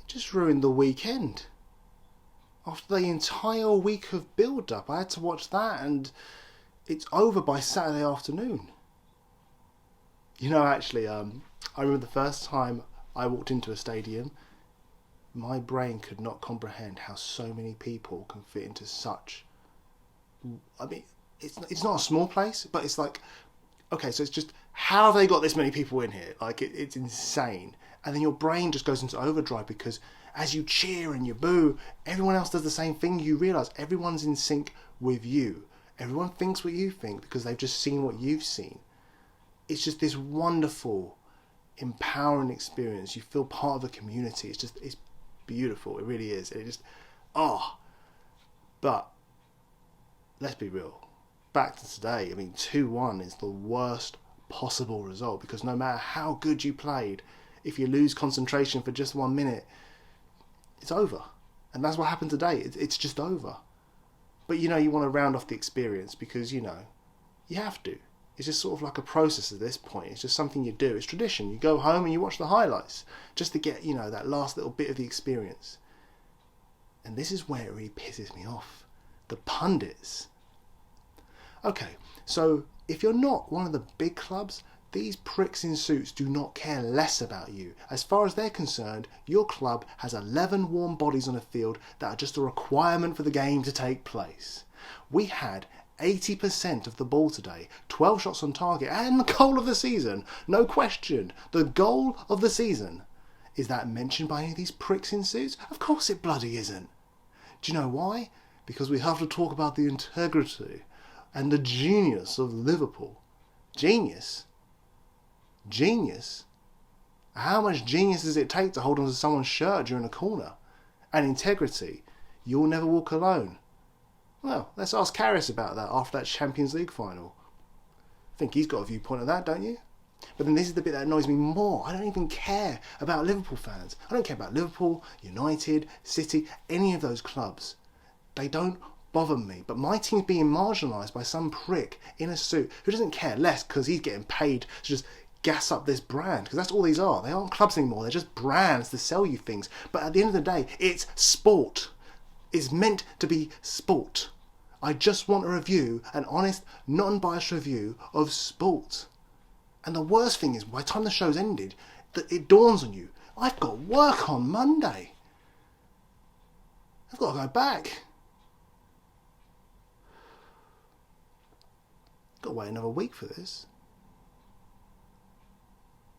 just ruined the weekend. After the entire week of build-up, I had to watch that, and it's over by Saturday afternoon. You know, actually, I remember the first time I walked into a stadium, my brain could not comprehend how so many people can fit into such... I mean, it's not a small place, but it's like, okay, so it's just, how have they got this many people in here? Like, it's insane. And then your brain just goes into overdrive because as you cheer and you boo, everyone else does the same thing. You realise everyone's in sync with you. Everyone thinks what you think because they've just seen what you've seen. It's just this wonderful, empowering experience. You feel part of a community. It's beautiful. It really is. But let's be real. Back to today, I mean, 2-1 is the worst possible result because no matter how good you played, if you lose concentration for just 1 minute, it's over. And that's what happened today. It's just over. But, you want to round off the experience because, you have to. It's just sort of like a process at this point. It's just something you do. It's tradition. You go home and you watch the highlights just to get, that last little bit of the experience. And this is where it really pisses me off. The pundits. Okay, so if you're not one of the big clubs, these pricks in suits do not care less about you. As far as they're concerned, your club has 11 warm bodies on a field that are just a requirement for the game to take place. We had 80% of the ball today, 12 shots on target, and the goal of the season. No question, the goal of the season. Is that mentioned by any of these pricks in suits? Of course it bloody isn't. Do you know why? Because we have to talk about the integrity and the genius of Liverpool. Genius? Genius? How much genius does it take to hold onto someone's shirt during a corner? And integrity? You'll never walk alone. Well, let's ask Karras about that after that Champions League final. I think he's got a viewpoint on that, don't you? But then this is the bit that annoys me more. I don't even care about Liverpool fans. I don't care about Liverpool, United, City, any of those clubs. They don't bother me. But my team's being marginalised by some prick in a suit who doesn't care less because he's getting paid to just gas up this brand. Because that's all these are. They aren't clubs anymore. They're just brands to sell you things. But at the end of the day, it's sport. It's meant to be sport. I just want a review, an honest, non-biased review of sport. And the worst thing is, by the time the show's ended, that it dawns on you, I've got work on Monday. I've got to go back. Got to wait another week for this.